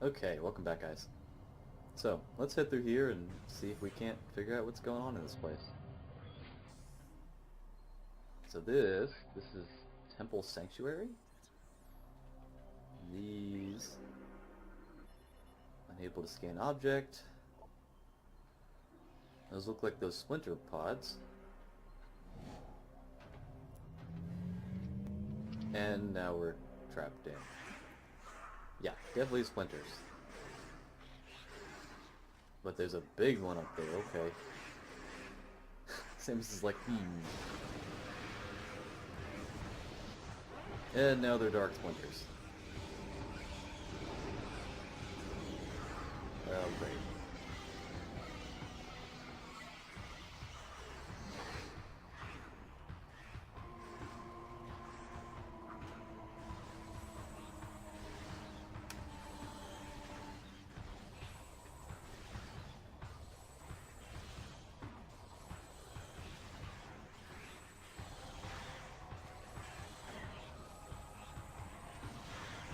Okay, welcome back, guys. So, let's head through here and see if we can't figure out what's going on in this place. So this is Temple Sanctuary. These... Unable to scan object. Those look like those splinter pods. And now we're trapped in. Yeah, definitely splinters. But there's a big one up there, okay. Samus is like, And now they're dark splinters. Oh, great.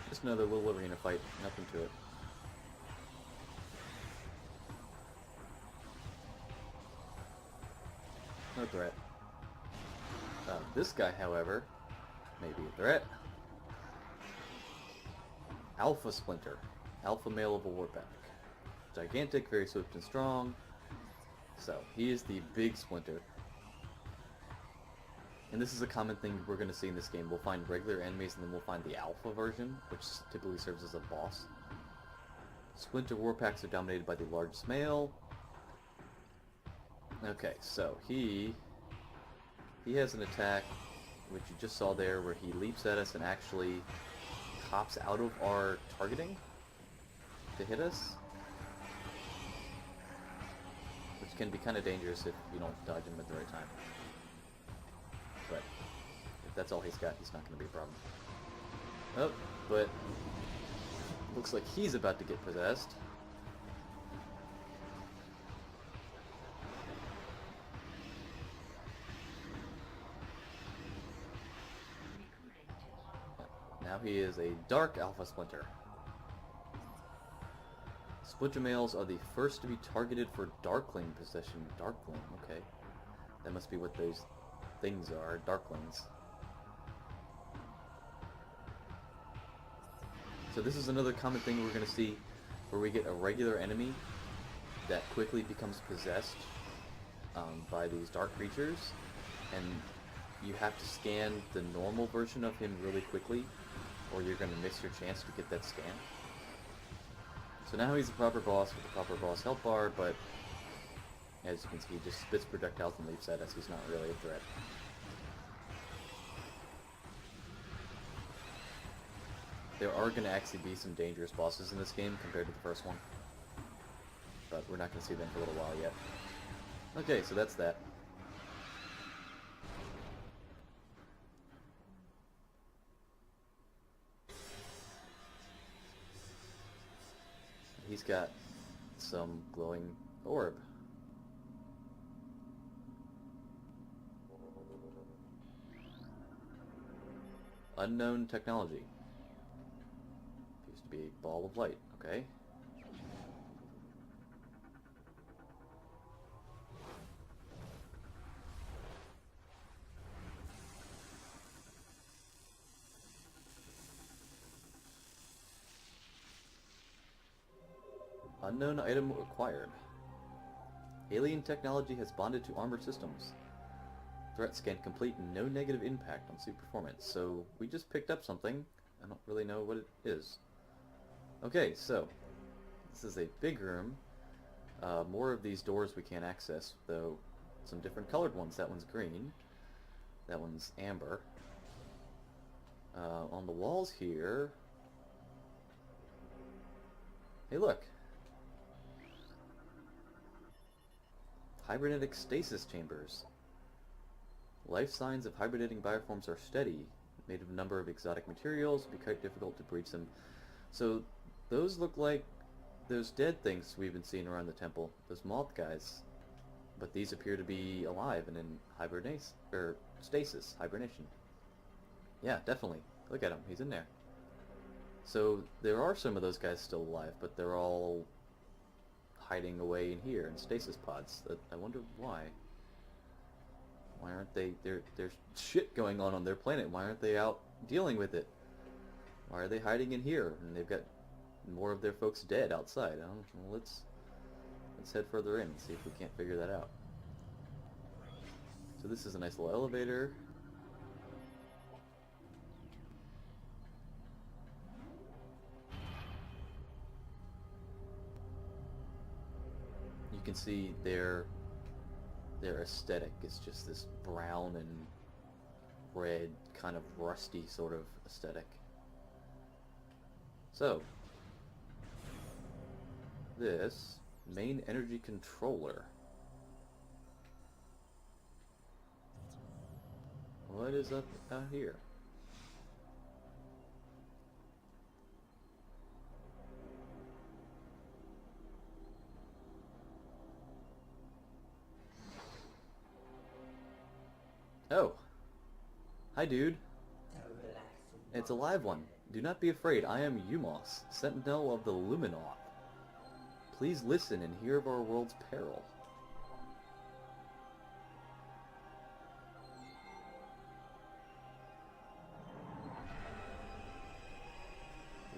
Just another little arena fight, nothing to it. No threat. This guy, however, may be a threat. Alpha Splinter. Alpha male of a warpack. Gigantic, very swift and strong. So, he is the big Splinter. And this is a common thing we're going to see in this game. We'll find regular enemies and then we'll find the alpha version, which typically serves as a boss. Splinter warpacks are dominated by the largest male. Okay, so he has an attack, which you just saw there, where he leaps at us and actually hops out of our targeting to hit us. Which can be kind of dangerous if you don't dodge him at the right time. But if that's all he's got, he's not going to be a problem. Oh, but looks like he's about to get possessed. Now he is a dark alpha splinter. Splinter males are the first to be targeted for Darkling possession. Darkling, okay. That must be what those things are, Darklings. So this is another common thing we're going to see, where we get a regular enemy that quickly becomes possessed by these dark creatures, and you have to scan the normal version of him really quickly, or you're going to miss your chance to get that scan. So now he's a proper boss with a proper boss health bar, but as you can see, he just spits projectiles and leaps at us. He's not really a threat. There are going to actually be some dangerous bosses in this game compared to the first one, but we're not going to see them for a little while yet. Okay, so that's that. He's got some glowing orb. Unknown technology. Appears to be a ball of light, okay. Unknown item acquired. Alien technology has bonded to armored systems. Threat scan complete, no negative impact on suit performance. So we just picked up something. I don't really know what it is. Okay, so this is a big room. More of these doors we can't access, though some different colored ones. That one's green. That one's amber. On the walls here... Hey, look! Hibernatic stasis chambers. Life signs of hibernating bioforms are steady, made of a number of exotic materials, be quite difficult to breach them. So those look like those dead things we've been seeing around the temple, those moth guys. But these appear to be alive and in hibernation. Yeah, definitely. Look at him, he's in there. So there are some of those guys still alive, but they're all hiding away in here in stasis pods. I wonder why. Why aren't they? There's shit going on their planet. Why aren't they out dealing with it? Why are they hiding in here? And they've got more of their folks dead outside. I don't know. Let's head further in and see if we can't figure that out. So this is a nice little elevator. You can see their aesthetic is just this brown and red, kind of rusty sort of aesthetic. So, this main energy controller. What is up out here? Oh. Hi, dude. It's a live one. Do not be afraid. I am U-Mos, Sentinel of the Luminoth. Please listen and hear of our world's peril.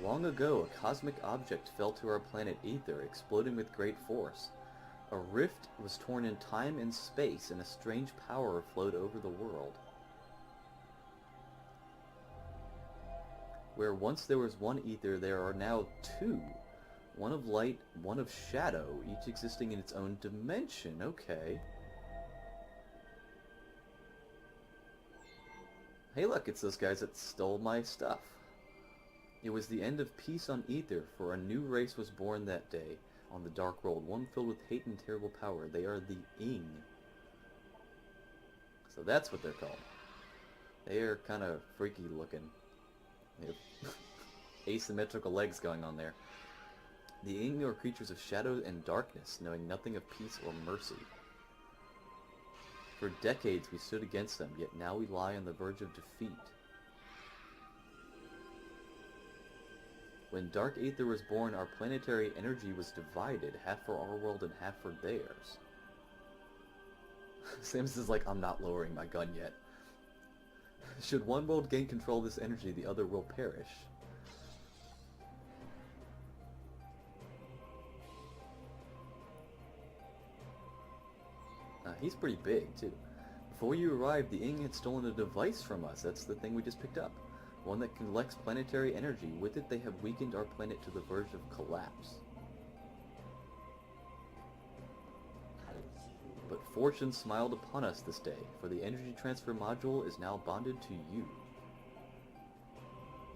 Long ago, a cosmic object fell to our planet Ether, exploding with great force. A rift was torn in time and space, and a strange power flowed over the world. Where once there was one ether, there are now two. One of light, one of shadow, each existing in its own dimension. Okay. Hey look, it's those guys that stole my stuff. It was the end of peace on Ether, for a new race was born that day, on the dark world, one filled with hate and terrible power. They are the Ing. So that's what they're called. They are kind of freaky looking. They have asymmetrical legs going on there. The Ing are creatures of shadow and darkness, knowing nothing of peace or mercy. For decades we stood against them, yet now we lie on the verge of defeat. When Dark Aether was born, our planetary energy was divided, half for our world and half for theirs. Samus is like, I'm not lowering my gun yet. Should one world gain control of this energy, the other will perish. He's pretty big, too. Before you arrived, the Ing had stolen a device from us. That's the thing we just picked up. One that collects planetary energy. With it, they have weakened our planet to the verge of collapse. But fortune smiled upon us this day, for the energy transfer module is now bonded to you.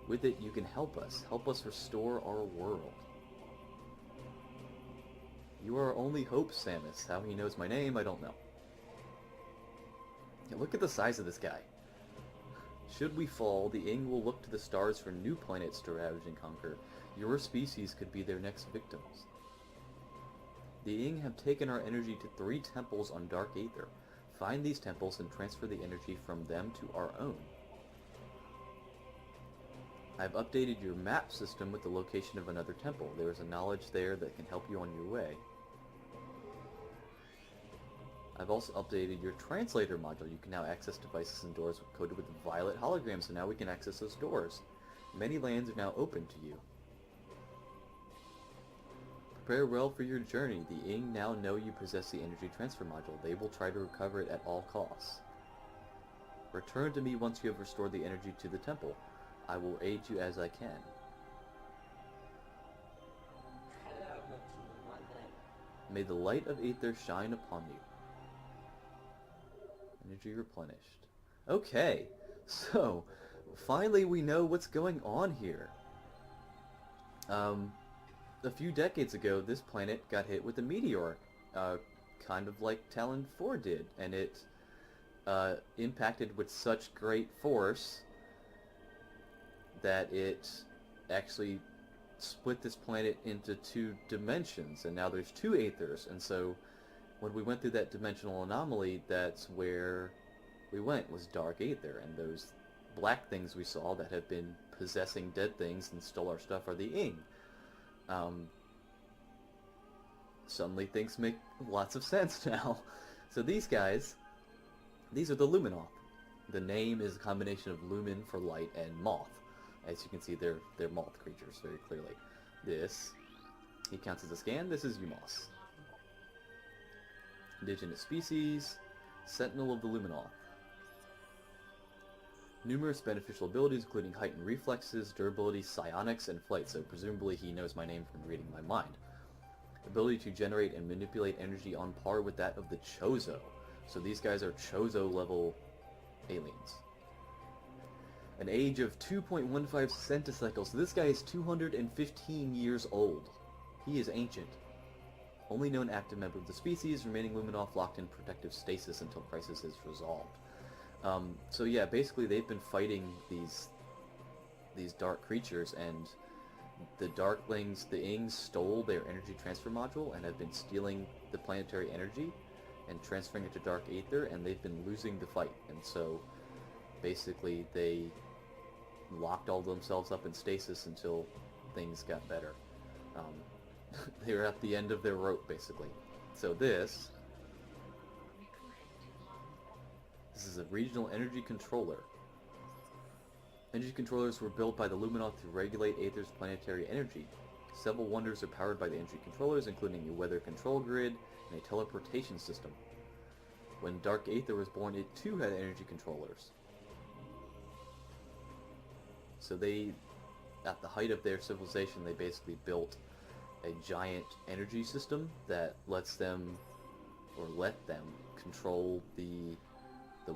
With it, you can help us restore our world. You are our only hope, Samus. How he knows my name, I don't know. Yeah, look at the size of this guy. Should we fall, the Ing will look to the stars for new planets to ravage and conquer. Your species could be their next victims. The Ing have taken our energy to 3 temples on Dark Aether. Find these temples and transfer the energy from them to our own. I've updated your map system with the location of another temple. There is a knowledge there that can help you on your way. I've also updated your translator module. You can now access devices and doors coded with violet holograms, so now we can access those doors. Many lands are now open to you. Prepare well for your journey. The Ing now know you possess the energy transfer module. They will try to recover it at all costs. Return to me once you have restored the energy to the temple. I will aid you as I can. May the light of Aether shine upon you. Energy replenished. Okay, so finally we know what's going on here. A few decades ago, this planet got hit with a meteor, kind of like Talon 4 did, and it impacted with such great force that it actually split this planet into 2 dimensions, and now there's 2 Aethers, and so when we went through that dimensional anomaly, that's where we went, was Dark Aether, and those black things we saw that have been possessing dead things and stole our stuff are the Ing. Suddenly things make lots of sense now. So these guys, these are the Luminoth. The name is a combination of lumen for light and moth. As you can see, they're moth creatures very clearly. This, he counts as a scan. This is U-Mos. Indigenous species, Sentinel of the Luminoth. Numerous beneficial abilities, including heightened reflexes, durability, psionics, and flight, so presumably he knows my name from reading my mind. Ability to generate and manipulate energy on par with that of the Chozo. So these guys are Chozo level aliens. An age of 2.15 centicycles, so this guy is 215 years old. He is ancient. Only known active member of the species, remaining Luminoth locked in protective stasis until crisis is resolved. So yeah, basically they've been fighting these dark creatures, and the Darklings, the Ings, stole their energy transfer module and have been stealing the planetary energy and transferring it to Dark Aether, and they've been losing the fight. And so basically they locked all themselves up in stasis until things got better. They were at the end of their rope, basically. So this is a regional energy controller. Energy controllers were built by the Luminoth to regulate Aether's planetary energy. Several wonders are powered by the energy controllers, including a weather control grid and a teleportation system. When Dark Aether was born, it too had energy controllers. So they, at the height of their civilization, they basically built a giant energy system that lets them, or let them, control the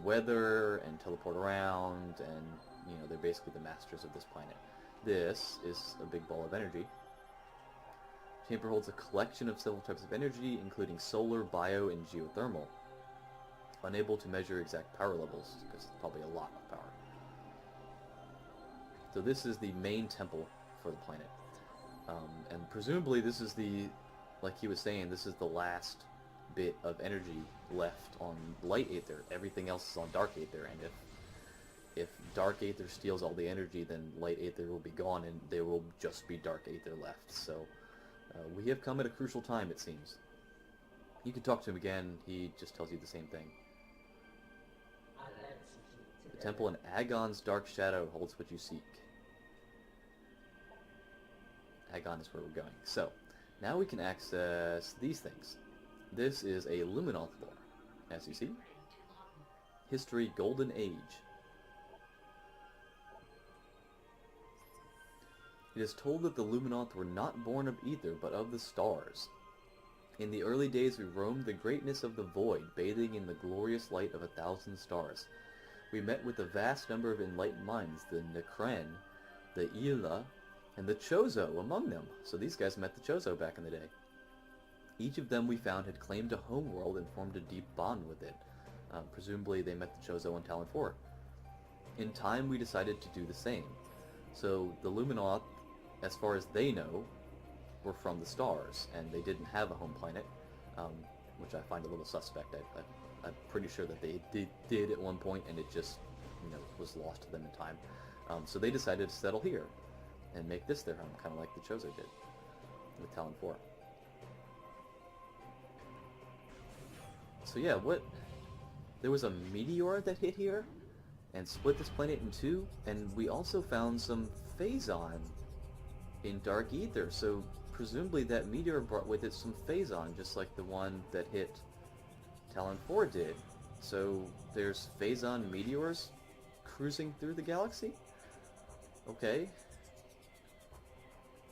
weather and teleport around, and they're basically the masters of this planet. This is a big ball of energy. Chamber holds a collection of several types of energy, including solar, bio, and geothermal. Unable to measure exact power levels, because it's probably a lot of power. So this is the main temple for the planet. And presumably this is like he was saying, this is the last bit of energy left on Light Aether. Everything else is on Dark Aether, and if Dark Aether steals all the energy, then Light Aether will be gone, and there will just be Dark Aether left. So we have come at a crucial time, it seems. You can talk to him again, he just tells you the same thing. The temple in Agon's dark shadow holds what you seek. Agon is where we're going. So, now we can access these things. This is a Luminoth lore, as you see. History Golden Age. It is told that the Luminoth were not born of ether, but of the stars. In the early days we roamed the greatness of the void, bathing in the glorious light of 1,000 stars. We met with a vast number of enlightened minds, the Nekren, the Ila, and the Chozo among them. So these guys met the Chozo back in the day. Each of them we found had claimed a homeworld and formed a deep bond with it. Presumably they met the Chozo on Talon 4. In time we decided to do the same. So the Luminoth, as far as they know, were from the stars, and they didn't have a home planet, which I find a little suspect. I'm pretty sure that they did at one point, and it just was lost to them in time. So they decided to settle here and make this their home, kind of like the Chozo did with Talon 4. So yeah, there was a meteor that hit here and split this planet in two, and we also found some Phazon in Dark Aether, so presumably that meteor brought with it some Phazon, just like the one that hit Talon 4 did. So there's Phazon meteors cruising through the galaxy? Okay.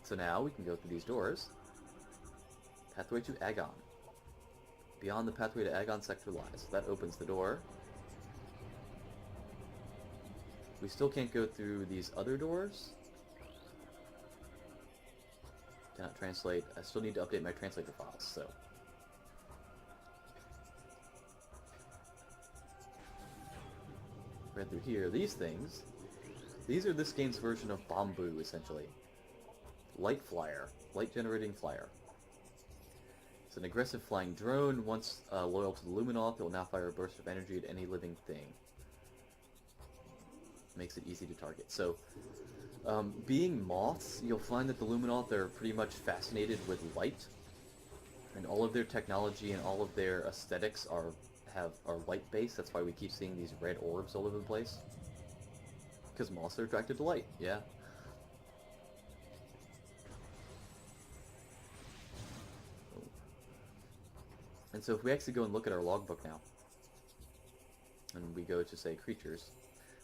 So now we can go through these doors. Pathway to Agon. Beyond the pathway to Agon sector lies. That opens the door. We still can't go through these other doors. Cannot translate. I still need to update my translator files, so. Read through here. These things. These are this game's version of Bamboo, essentially. Light Flyer. Light generating flyer. It's an aggressive flying drone. Once loyal to the Luminoth, it will now fire a burst of energy at any living thing. Makes it easy to target. So, Being moths, you'll find that the Luminoth are pretty much fascinated with light, and all of their technology and all of their aesthetics are light based. That's why we keep seeing these red orbs all over the place. Because moths are attracted to light, yeah. And so if we actually go and look at our logbook now, and we go to, say, creatures,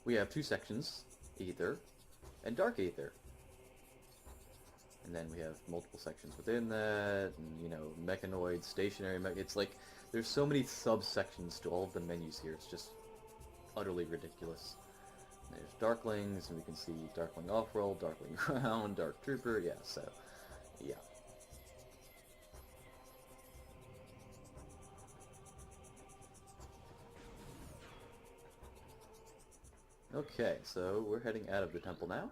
we have two sections, Aether and Dark Aether. And then we have multiple sections within that, and, you know, mechanoid, stationary it's like, there's so many subsections to all of the menus here, it's just utterly ridiculous. And there's Darklings, and we can see Darkling Off-Roll, Darkling Ground, Dark Trooper, yeah, so, yeah. Okay, so we're heading out of the temple now.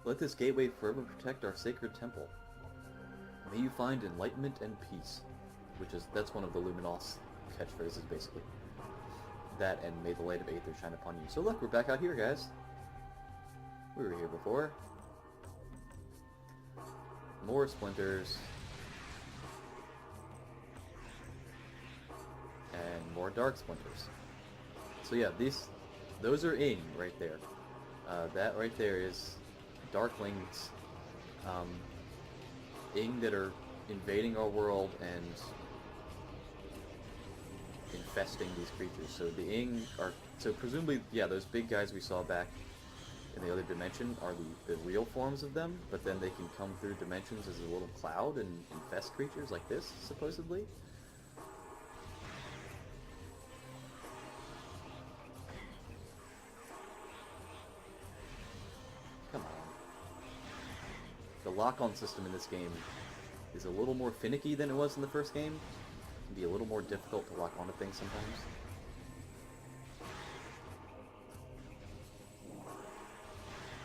Let this gateway forever protect our sacred temple. May you find enlightenment and peace. That's one of the Luminoth's catchphrases, basically. That and may the light of Aether shine upon you. So look, we're back out here, guys. We were here before. More splinters. And more dark splinters. So yeah, those are Ing right there. That right there is Darklings, Ing that are invading our world and infesting these creatures. So the Ing are, so presumably, yeah, those big guys we saw back in the other dimension are the real forms of them, but then they can come through dimensions as a little cloud and infest creatures like this, supposedly. Come on. The lock-on system in this game is a little more finicky than it was in the first game. It can be a little more difficult to lock onto things sometimes.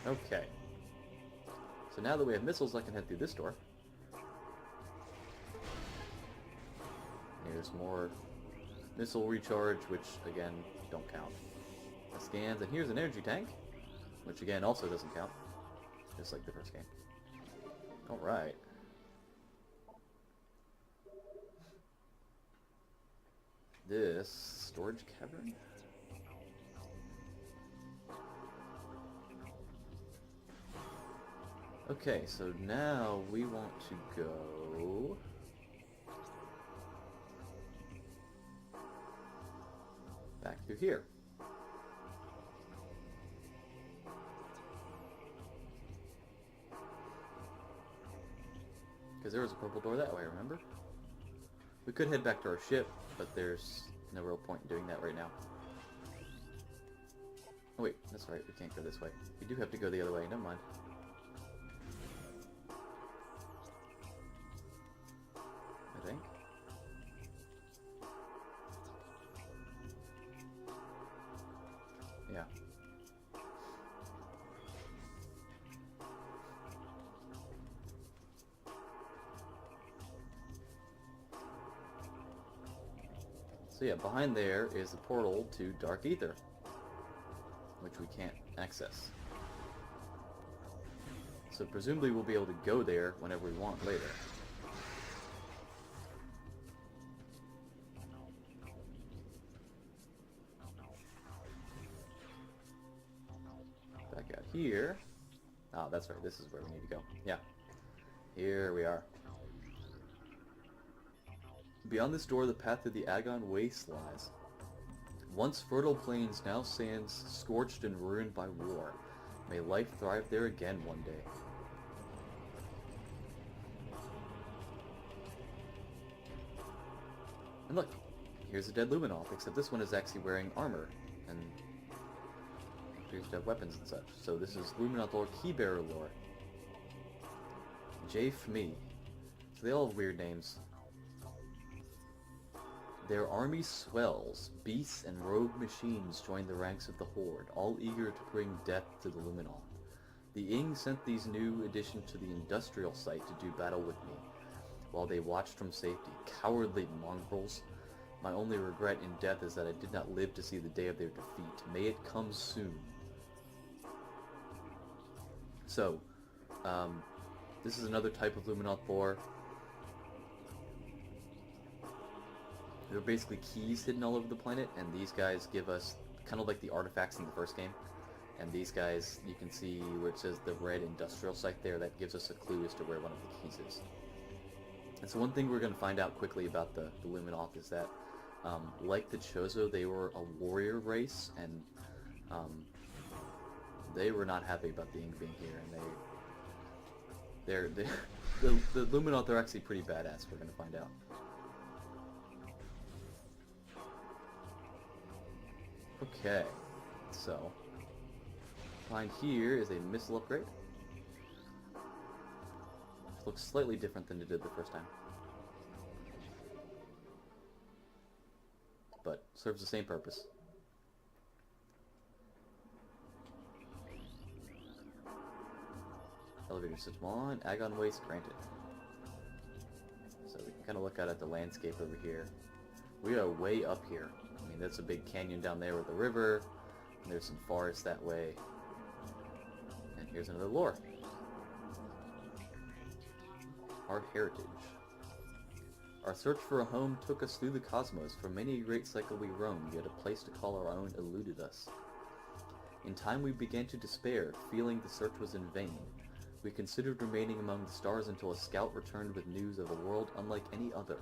Okay. So now that we have missiles, I can head through this door. Here's more missile recharge, which, again, don't count. The scans, and here's an energy tank, which, again, also doesn't count. Just like the first game. Alright. This storage cavern? Okay, so now we want to go back through here. Because there was a purple door that way, remember? We could head back to our ship, but there's no real point in doing that right now. Oh wait, that's right, we can't go this way. We do have to go the other way, never mind. I think. Yeah. So yeah, behind there is the portal to Dark Aether, which we can't access. So presumably we'll be able to go there whenever we want later. Back out here. Ah, that's right, this is where we need to go. Yeah. Here we are. Beyond this door, the path to the Agon Waste lies. Once fertile plains, now sands scorched and ruined by war. May life thrive there again one day. And look, here's a dead Luminoth, except this one is actually wearing armor, and appears to have weapons and such. So this is Luminoth lore, Keybearer lore. J. Fmi. So they all have weird names. Their army swells. Beasts and rogue machines join the ranks of the Horde, all eager to bring death to the Luminoth. The Ing sent these new additions to the industrial site to do battle with me, while they watched from safety. Cowardly mongrels. My only regret in death is that I did not live to see the day of their defeat. May it come soon. So, this is another type of Luminoth boar. There are basically keys hidden all over the planet, and these guys give us kind of like the artifacts in the first game. And these guys, you can see where it says the red industrial site there, that gives us a clue as to where one of the keys is. And so one thing we're going to find out quickly about the Luminoth is that, like the Chozo, they were a warrior race, and they were not happy about the Ing being here, and the Luminoth are actually pretty badass, we're going to find out. Okay, so behind here is a missile upgrade. It looks slightly different than it did the first time, but serves the same purpose. Elevator system on. Agon waste granted. So we can kind of look out at the landscape over here. We are way up here. I mean, that's a big canyon down there with the river, and there's some forest that way. And here's another lore. Our heritage. Our search for a home took us through the cosmos. For many a great cycle we roamed, yet a place to call our own eluded us. In time we began to despair, feeling the search was in vain. We considered remaining among the stars until a scout returned with news of a world unlike any other.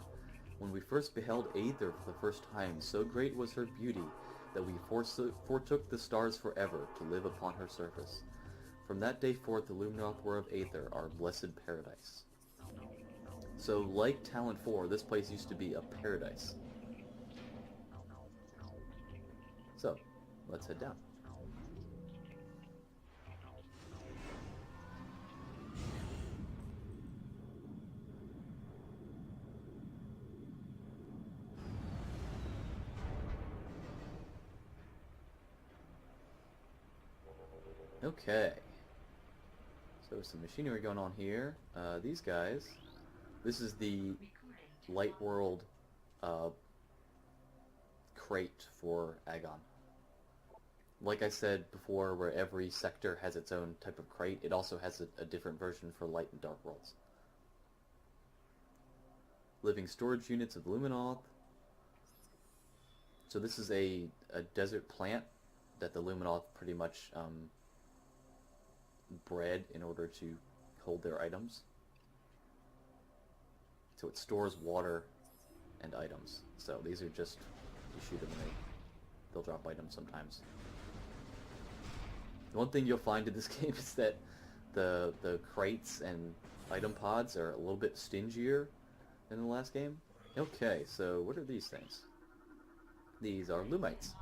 When we first beheld Aether for the first time, so great was her beauty that we foretook the stars forever to live upon her surface. From that day forth, the Luminoth were of Aether, our blessed paradise. So, like Talon 4, this place used to be a paradise. So, let's head down. Okay, so some machinery going on here. These guys, this is the Light World crate for Agon. Like I said before, where every sector has its own type of crate, it also has a different version for Light and Dark Worlds. Living storage units of Luminoth. So this is a desert plant that the Luminoth pretty much bred in order to hold their items. So it stores water and items. So these are just, you shoot them and they'll drop items sometimes. The one thing you'll find in this game is that the crates and item pods are a little bit stingier than the last game. Okay, so what are these things? These are Lumites.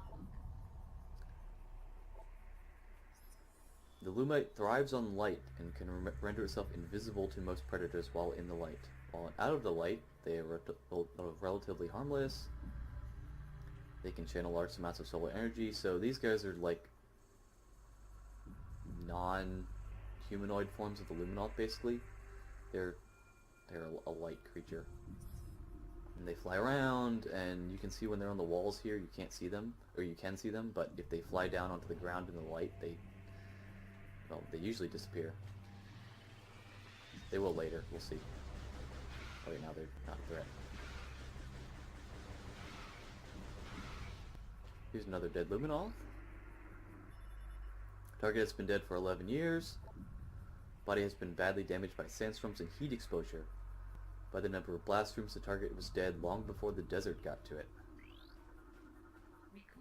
The Lumite thrives on light and can render itself invisible to most predators while in the light. While out of the light, they are relatively harmless. They can channel large amounts of solar energy, so these guys are like non-humanoid forms of the Luminoth, basically. They're a light creature. And they fly around, and you can see when they're on the walls here, you can't see them, or you can see them, but if they fly down onto the ground in the light, they usually disappear. They will later, we'll see. Right now they're not a threat. Here's another dead Luminoth. Target has been dead for 11 years. Body has been badly damaged by sandstorms and heat exposure. By the number of blast rooms, the target was dead long before the desert got to it.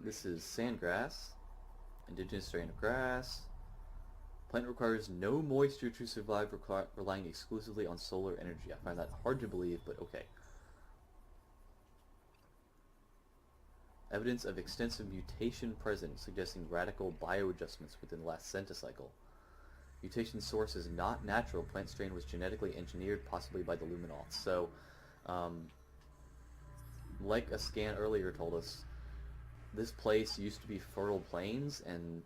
This is sandgrass, indigenous strain of grass. Plant requires no moisture to survive, relying exclusively on solar energy. I find that hard to believe, but okay. Evidence of extensive mutation present, suggesting radical bioadjustments within the last centicycle. Mutation source is not natural. Plant strain was genetically engineered, possibly by the Luminoths. So, like a scan earlier told us, this place used to be fertile plains, and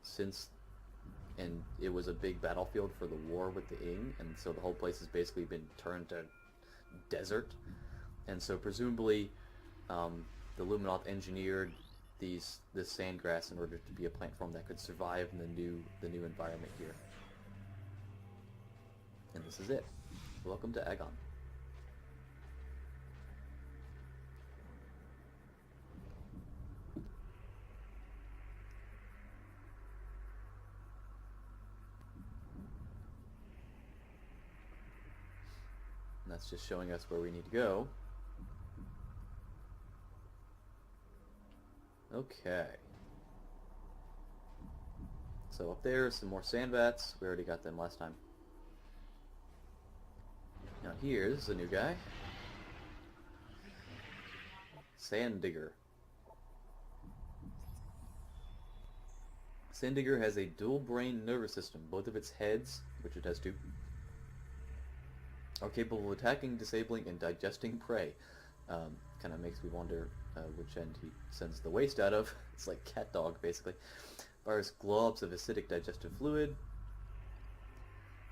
it was a big battlefield for the war with the Ing, and so the whole place has basically been turned to desert. And so presumably, the Luminoth engineered this sandgrass in order to be a plant form that could survive in the new environment here. And this is it. Welcome to Agon. And that's just showing us where we need to go. Okay. So up there, some more sand bats. We already got them last time. Now here's a new guy. Sand Digger. Sand Digger has a dual brain nervous system. Both of its heads, which it has two, are capable of attacking, disabling, and digesting prey. Kind of makes me wonder which end he sends the waste out of. It's like cat dog, basically. Fires globs of acidic digestive fluid.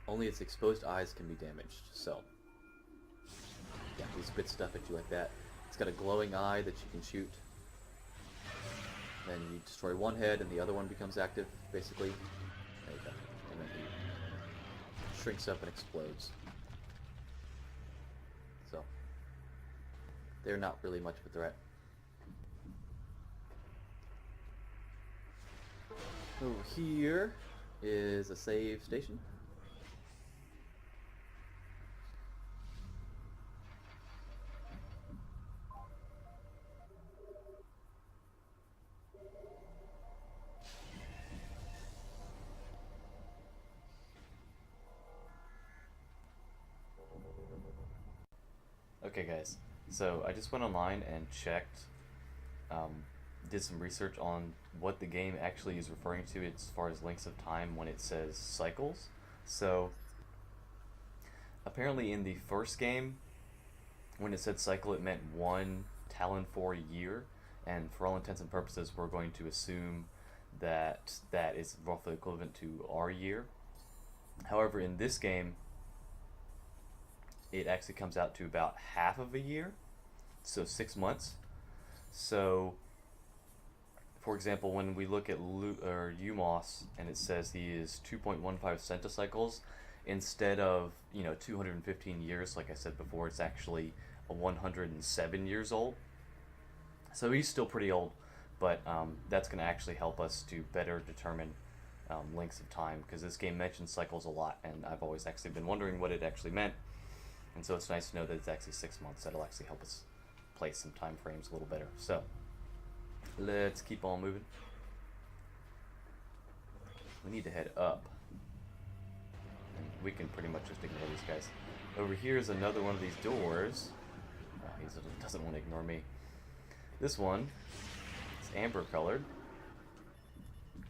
Only its exposed eyes can be damaged. So, yeah, he spits stuff at you like that. It's got a glowing eye that you can shoot. Then you destroy one head and the other one becomes active, basically. There you go. And then he shrinks up and explodes. So, they're not really much of a threat. Over here is a save station. Okay guys, so I just went online and checked, did some research on what the game actually is referring to as far as lengths of time when it says cycles. So apparently in the first game, when it said cycle, it meant one Talon for a year, and for all intents and purposes we're going to assume that that is roughly equivalent to our year. However, in this game it actually comes out to about half of a year, so 6 months. So, for example, when we look at U-Mos and it says he is 2.15 centicycles, instead of 215 years, like I said before, it's actually 107 years old. So he's still pretty old, but that's going to actually help us to better determine lengths of time, because this game mentions cycles a lot, and I've always actually been wondering what it actually meant. And so it's nice to know that it's actually 6 months. That'll actually help us place some time frames a little better. So let's keep on moving. We need to head up. And we can pretty much just ignore these guys. Over here is another one of these doors. Oh, he doesn't want to ignore me. This one is amber colored.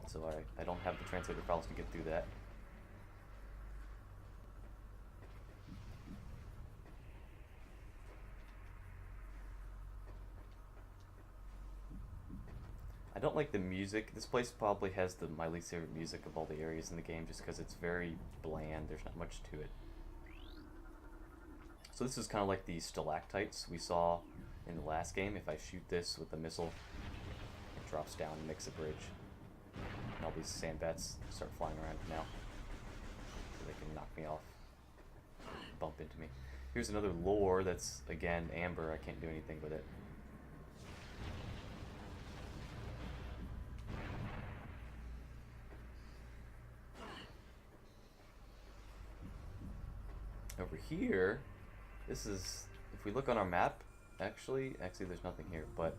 So I don't have the translator files to get through that. I don't like the music. This place probably has my least favorite music of all the areas in the game, just because it's very bland. There's not much to it. So this is kind of like the stalactites we saw in the last game. If I shoot this with a missile, it drops down and makes a bridge. And all these sandbats start flying around now, so they can knock me off, bump into me. Here's another lure that's, again, amber. I can't do anything with it. Over here, this is, if we look on our map, actually there's nothing here, but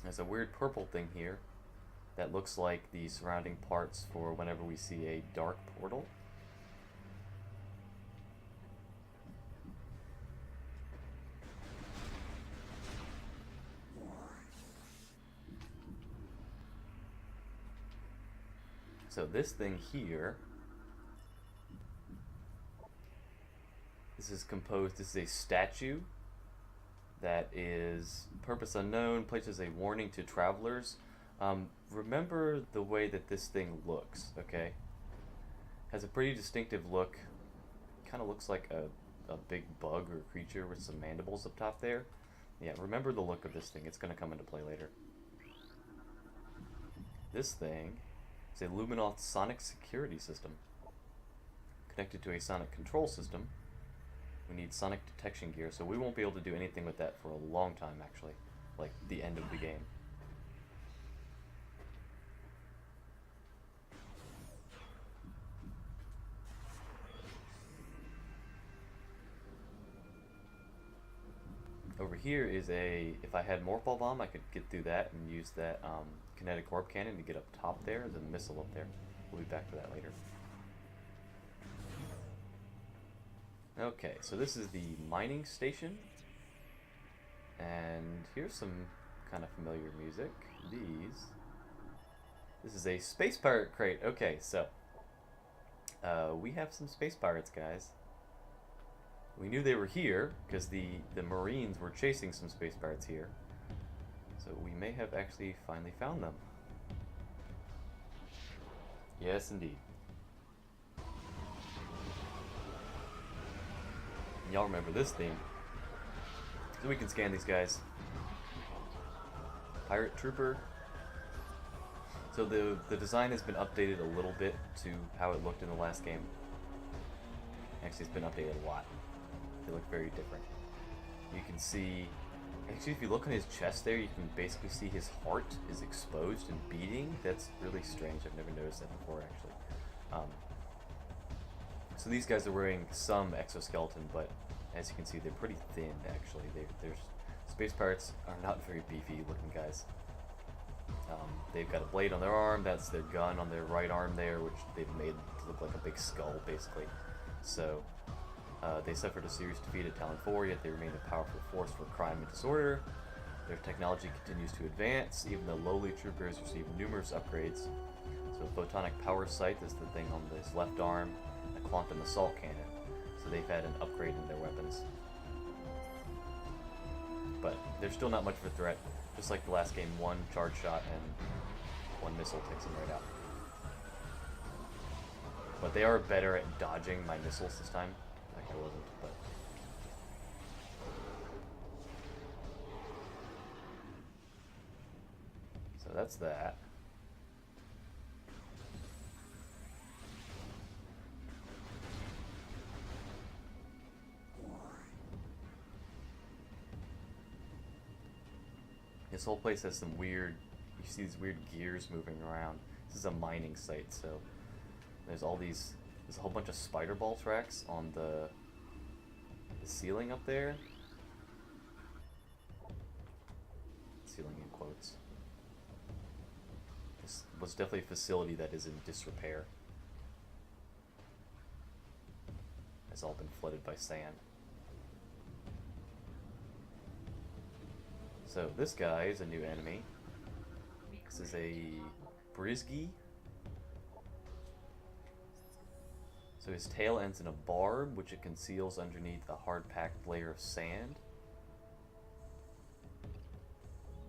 there's a weird purple thing here that looks like the surrounding parts for whenever we see a dark portal. So this thing here, this is a statue that is purpose unknown, places a warning to travelers. Remember the way that this thing looks, okay? Has a pretty distinctive look. Kind of looks like a big bug or creature with some mandibles up top there. Yeah, remember the look of this thing. It's going to come into play later. This thing is a Luminoth sonic security system. Connected to a sonic control system. We need sonic detection gear, so we won't be able to do anything with that for a long time, actually. Like, the end of the game. Over here is a, if I had Morphball Bomb, I could get through that and use that kinetic orb cannon to get up top there. There's a missile up there. We'll be back to that later. Okay, so this is the mining station. And here's some kind of familiar music. This is a space pirate crate. Okay, so we have some space pirates, guys. We knew they were here because the Marines were chasing some space pirates here. So we may have actually finally found them. Yes, indeed. Y'all remember this theme. So we can scan these guys. Pirate Trooper. So the design has been updated a little bit to how it looked in the last game. Actually, it's been updated a lot. They look very different. You can see, actually if you look on his chest there, you can basically see his heart is exposed and beating. That's really strange. I've never noticed that before, actually. So these guys are wearing some exoskeleton, but as you can see, they're pretty thin, actually. They're space pirates are not very beefy looking guys. They've got a blade on their arm. That's their gun on their right arm there, which they've made to look like a big skull, basically. So they suffered a serious defeat at Talon 4, yet they remain a powerful force for crime and disorder. Their technology continues to advance, even though lowly troopers receive numerous upgrades. So photonic power sight is the thing on his left arm, a quantum assault cannon. So they've had an upgrade in their weapons. But they're still not much of a threat. Just like the last game, one charge shot and one missile takes them right out. But they are better at dodging my missiles this time. Like I wasn't, but... So that's that. This whole place has some weird, you see these weird gears moving around. This is a mining site, so there's a whole bunch of spider ball tracks on the ceiling up there. Ceiling in quotes. This was definitely a facility that is in disrepair. It's all been flooded by sand. So this guy is a new enemy. This is a Brisgy. So his tail ends in a barb, which it conceals underneath a hard-packed layer of sand.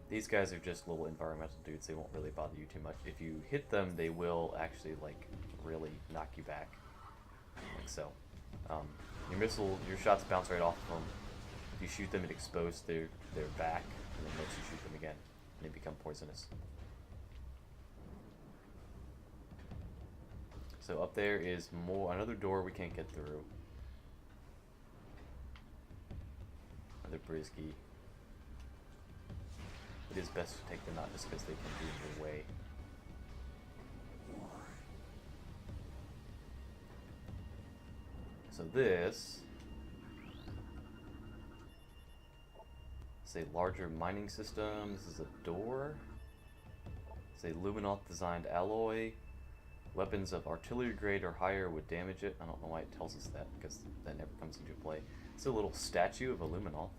These guys are just little environmental dudes. They won't really bother you too much. If you hit them, they will actually, like, really knock you back. Like so. Your shots bounce right off of them. If you shoot them, it exposes their back. And then once you shoot them again, they become poisonous. So up there is another door we can't get through. Another Brisky. It is best to take them out just because they can be in your way. So this is a larger mining system. This is a door. It's a Luminoth designed alloy. Weapons of artillery grade or higher would damage it. I don't know why it tells us that, because that never comes into play. It's a little statue of a Luminoth.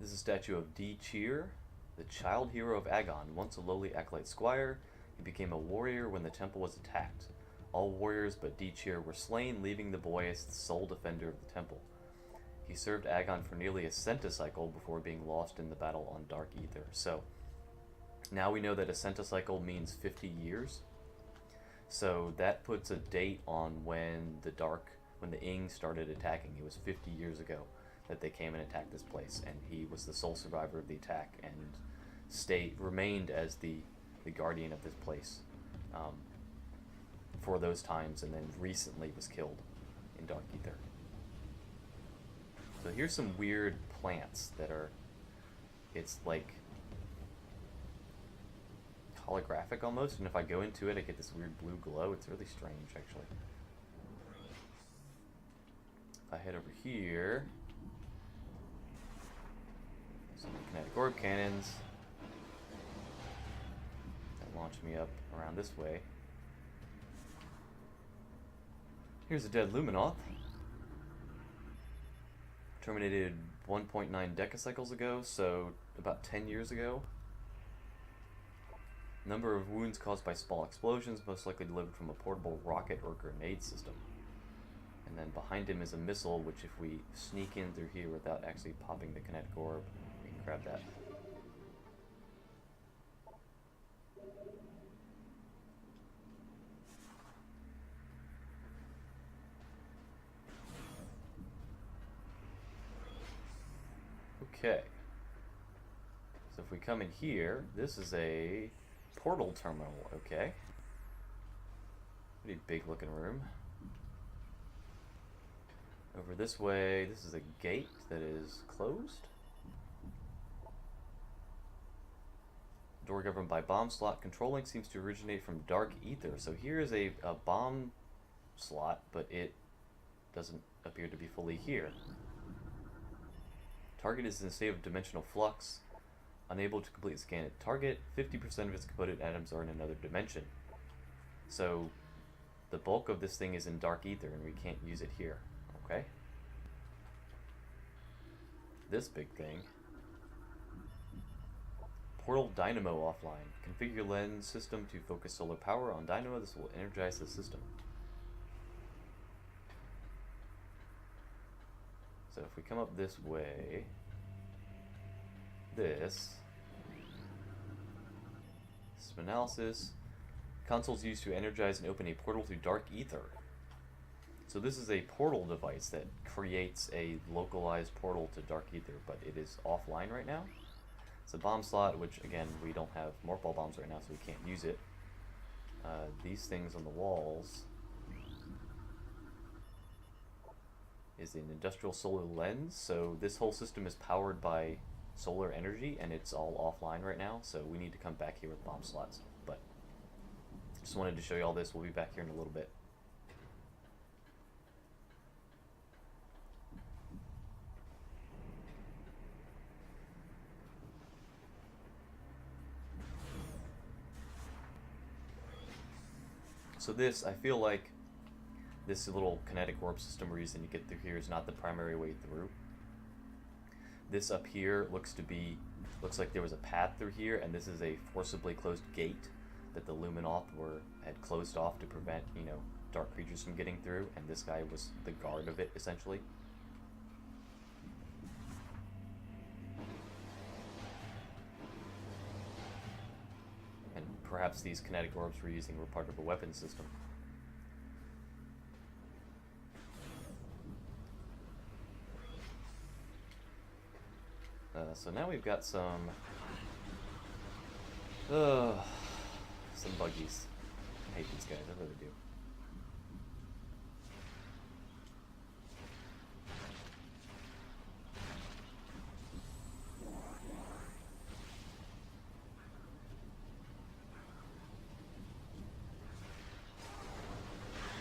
This is a statue of D. Cheer, the child hero of Agon. Once a lowly acolyte squire, he became a warrior when the temple was attacked. All warriors but D. Cheer were slain, leaving the boy as the sole defender of the temple. He served Agon for nearly a centicycle before being lost in the battle on Dark Ether. So now we know that a centicycle means 50 years. So that puts a date on when the Ing started attacking. It was 50 years ago that they came and attacked this place, and he was the sole survivor of the attack and remained as the guardian of this place for those times, and then recently was killed in Dark Ether. So here's some weird plants that are, it's like holographic almost, and if I go into it I get this weird blue glow. It's really strange actually. If I head over here, some kinetic orb cannons that launch me up around this way. Here's a dead Luminoth. Terminated 1.9 decacycles ago, so about 10 years ago. Number of wounds caused by small explosions, most likely delivered from a portable rocket or grenade system. And then behind him is a missile, which if we sneak in through here without actually popping the kinetic orb, we can grab that. Okay. So if we come in here, this is a portal terminal, okay. Pretty big looking room. Over this way, this is a gate that is closed. Door governed by bomb slot. Controlling seems to originate from Dark Ether. So here is a bomb slot, but it doesn't appear to be fully here. Target is in a state of dimensional flux. Unable to completely scan it. Target, 50% of its component atoms are in another dimension. So the bulk of this thing is in Dark Ether and we can't use it here. Okay? This big thing. Portal dynamo offline. Configure lens system to focus solar power on dynamo. This will energize the system. So if we come up this way, system analysis, consoles used to energize and open a portal through Dark Ether. So this is a portal device that creates a localized portal to Dark Ether, but it is offline right now. It's a bomb slot, which again, we don't have morph ball bombs right now, so we can't use it. These things on the walls is an industrial solar lens. So this whole system is powered by solar energy, and it's all offline right now, so we need to come back here with bomb slots. But just wanted to show you all this. We'll be back here in a little bit. So this, I feel like this little kinetic orb system we're using to get through here is not the primary way through. This up here looks like there was a path through here, and this is a forcibly closed gate that the Luminoth had closed off to prevent, you know, dark creatures from getting through, and this guy was the guard of it, essentially. And perhaps these kinetic orbs we're using were part of a weapon system. So now we've got some buggies. I hate these guys, I really do.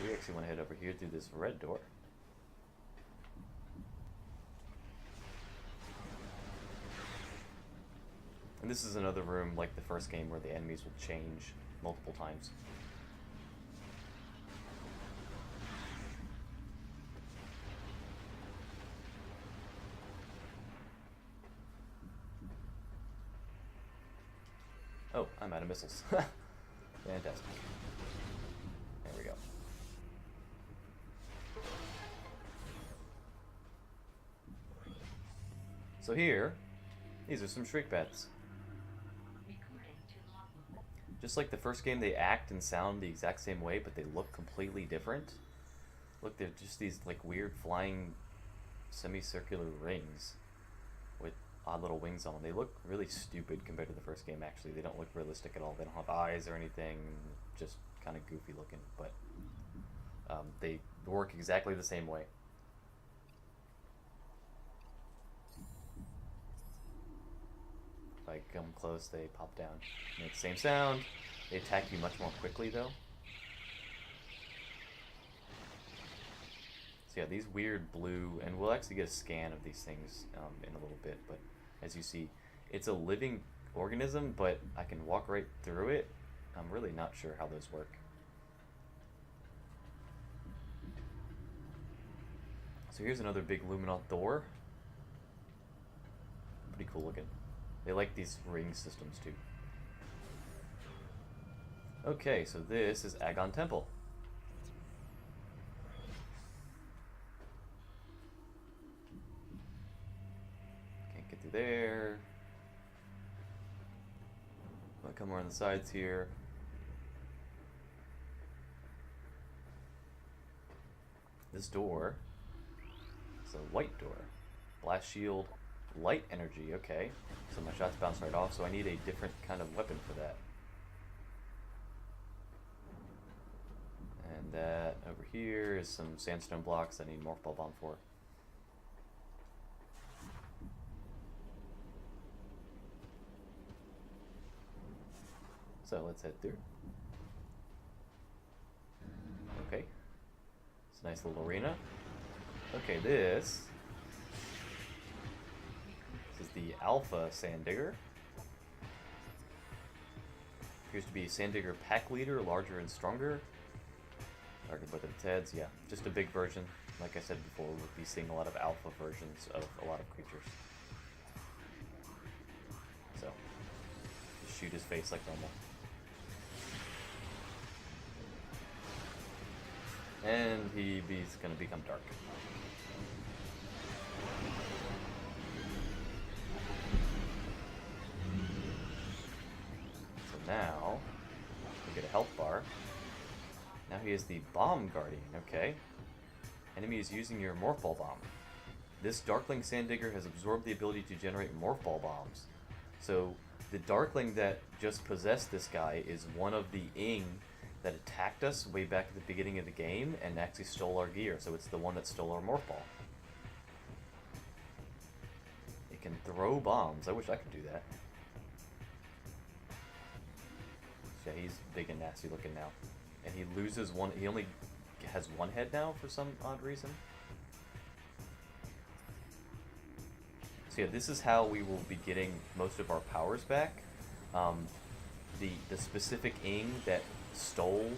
We actually want to head over here through this red door. And this is another room like the first game where the enemies will change multiple times. Oh, I'm out of missiles. Fantastic. There we go. So here, these are some Shriek Bats. Just like the first game, they act and sound the exact same way, but they look completely different. Look, they're just these like weird flying semicircular rings with odd little wings on them. They look really stupid compared to the first game, actually. They don't look realistic at all. They don't have eyes or anything, just kind of goofy looking, but they work exactly the same way. If I come close, they pop down. Make the same sound. They attack you much more quickly, though. So yeah, these weird blue, and we'll actually get a scan of these things in a little bit, but as you see, it's a living organism, but I can walk right through it. I'm really not sure how those work. So here's another big Luminol door. Pretty cool looking. They like these ring systems too. Okay, so this is Agon Temple. Can't get through there. I'll come around the sides here. This door is a white door. Blast shield, light energy, okay. So my shots bounce right off, so I need a different kind of weapon for that. And that over here is some sandstone blocks I need Morph Ball Bomb for. So let's head through. Okay. It's a nice little arena. Okay, this is the Alpha Sand Digger. Appears to be a Sand Digger pack leader, larger and stronger. Target both of its heads, yeah. Just a big version. Like I said before, we'll be seeing a lot of alpha versions of a lot of creatures. So, just shoot his face like normal. And he's gonna become dark. So now, we get a health bar. Now he is the Bomb Guardian, okay. Enemy is using your Morph Ball Bomb. This Darkling Sand Digger has absorbed the ability to generate Morph Ball Bombs. So, the Darkling that just possessed this guy is one of the Ing that attacked us way back at the beginning of the game and actually stole our gear, so it's the one that stole our Morph Ball. It can throw bombs. I wish I could do that. Yeah, he's big and nasty looking now. And he loses one, he only has one head now for some odd reason. So yeah, this is how we will be getting most of our powers back. The specific Ing that stole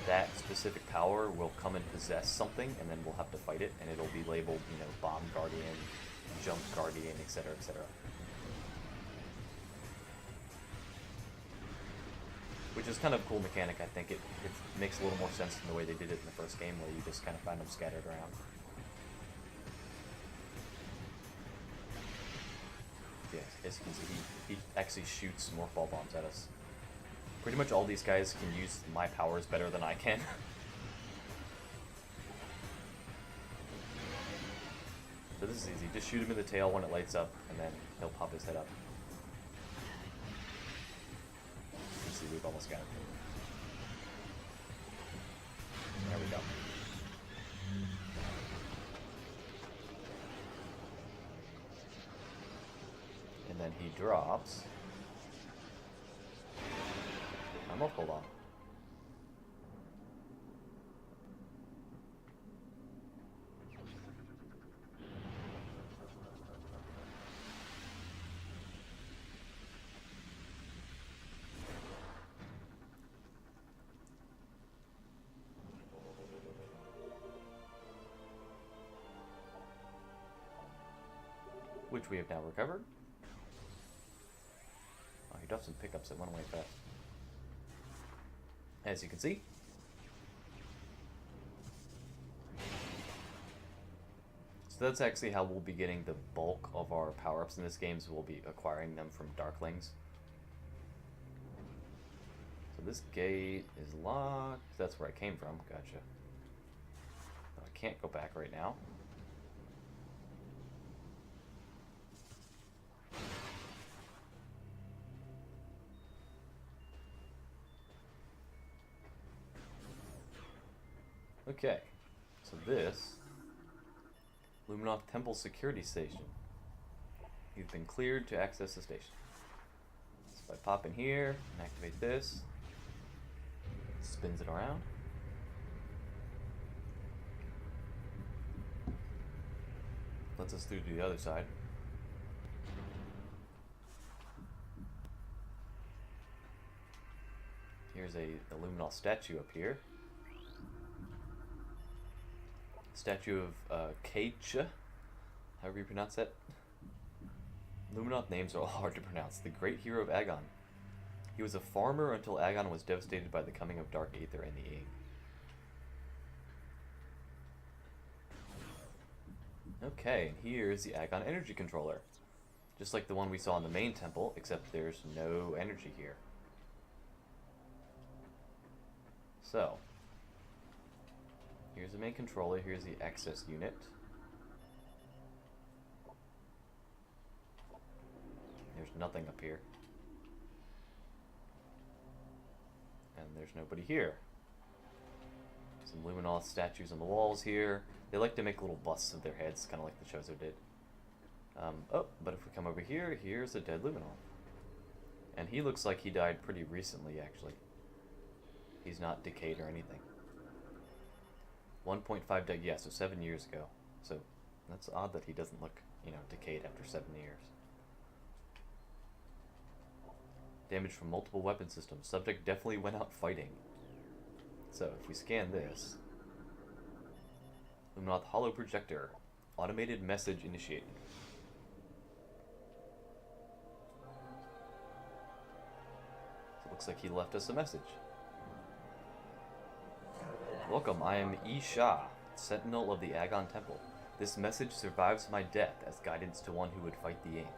that specific power will come and possess something, and then we'll have to fight it, and it'll be labeled, you know, Bomb Guardian, Jump Guardian, etc., etc. Which is kind of a cool mechanic, I think. It makes a little more sense than the way they did it in the first game, where you just kind of find them scattered around. Yeah, as you can see, he actually shoots Morph Ball Bombs at us. Pretty much all these guys can use my powers better than I can. So this is easy. Just shoot him in the tail when it lights up, and then he'll pop his head up. You can see we've almost got it. There we go. And then he drops my Morph Ball Bomb. Which we have now recovered. Oh, he does some pickups that went away fast. As you can see, So that's actually how we'll be getting the bulk of our power-ups in this game, so we'll be acquiring them from Darklings. So this gate is locked. That's where I came from. Gotcha. But I can't go back right now. Okay, so this Luminoth Temple Security Station. You've been cleared to access the station. So if I pop in here and activate this, it spins it around. Lets us through to the other side. Here's a Luminoth statue up here. Statue of Keitcha, however you pronounce that. Luminoth names are all hard to pronounce. The great hero of Agon. He was a farmer until Agon was devastated by the coming of Dark Aether and the Ing. Okay, and here's the Agon energy controller. Just like the one we saw in the main temple, except there's no energy here. So, here's the main controller, here's the access unit. There's nothing up here. And there's nobody here. Some Luminoth statues on the walls here. They like to make little busts of their heads, kind of like the Chozo did. Oh, but if we come over here, here's a dead Luminoth. And he looks like he died pretty recently, actually. He's not decayed or anything. 1.5 dead, yeah, so 7 years ago. So that's odd that he doesn't look, decayed after 7 years. Damage from multiple weapon systems. Subject definitely went out fighting. So if we scan this, Luminoth Hollow Projector. Automated message initiated. So it looks like he left us a message. Welcome, I am Isha, Sentinel of the Agon Temple. This message survives my death as guidance to one who would fight the Ing.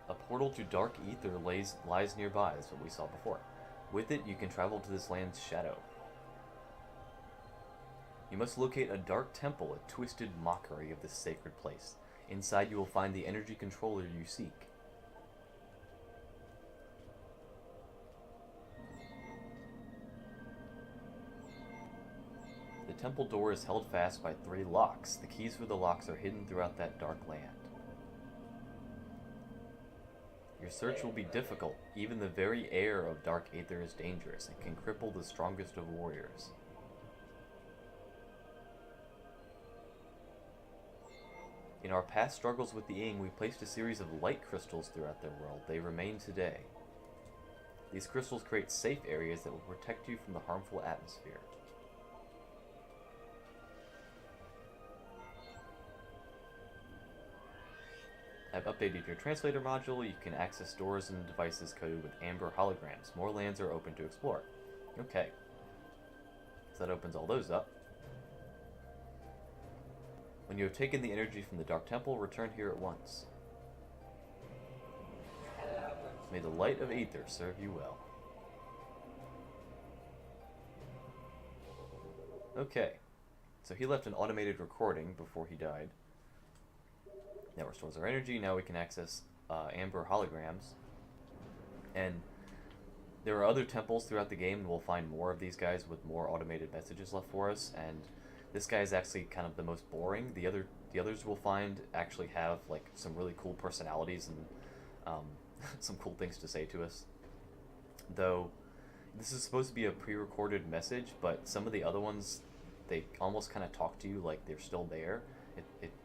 A portal to Dark Aether lies nearby, is what we saw before. With it, you can travel to this land's shadow. You must locate a dark temple, a twisted mockery of this sacred place. Inside you will find the energy controller you seek. The temple door is held fast by 3 locks. The keys for the locks are hidden throughout that dark land. Your search will be difficult. Even the very air of Dark Aether is dangerous and can cripple the strongest of warriors. In our past struggles with the Ing, we placed a series of light crystals throughout their world. They remain today. These crystals create safe areas that will protect you from the harmful atmosphere. I've updated your translator module. You can access doors and devices coded with amber holograms. More lands are open to explore. Okay. So that opens all those up. When you have taken the energy from the Dark Temple, return here at once. May the light of Aether serve you well. Okay. So he left an automated recording before he died. That restores our energy. Now we can access amber holograms. And there are other temples throughout the game, and we'll find more of these guys with more automated messages left for us. And this guy is actually kind of the most boring. The others we'll find actually have like some really cool personalities and some cool things to say to us. Though this is supposed to be a pre-recorded message, but some of the other ones, they almost kind of talk to you like they're still there.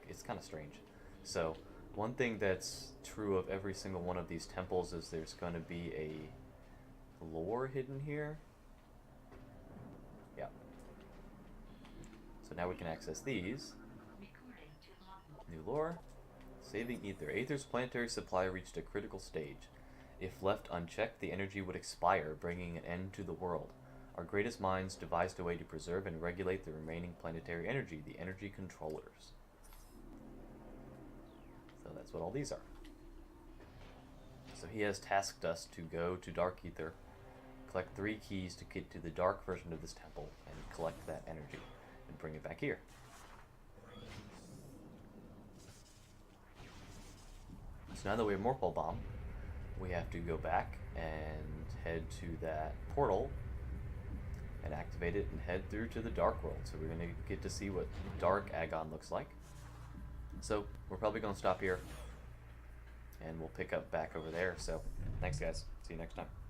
It's kind of strange. So, one thing that's true of every single one of these temples is there's going to be a lore hidden here. Yeah. So now we can access these. New lore. Saving Aether. Aether's planetary supply reached a critical stage. If left unchecked, the energy would expire, bringing an end to the world. Our greatest minds devised a way to preserve and regulate the remaining planetary energy, the energy controllers. So that's what all these are. So he has tasked us to go to Dark Ether, collect 3 keys to get to the dark version of this temple, and collect that energy, and bring it back here. So now that we have Morphle Bomb, we have to go back and head to that portal and activate it and head through to the Dark World. So we're going to get to see what Dark Agon looks like. So we're probably going to stop here, and we'll pick up back over there. So thanks, guys. See you next time.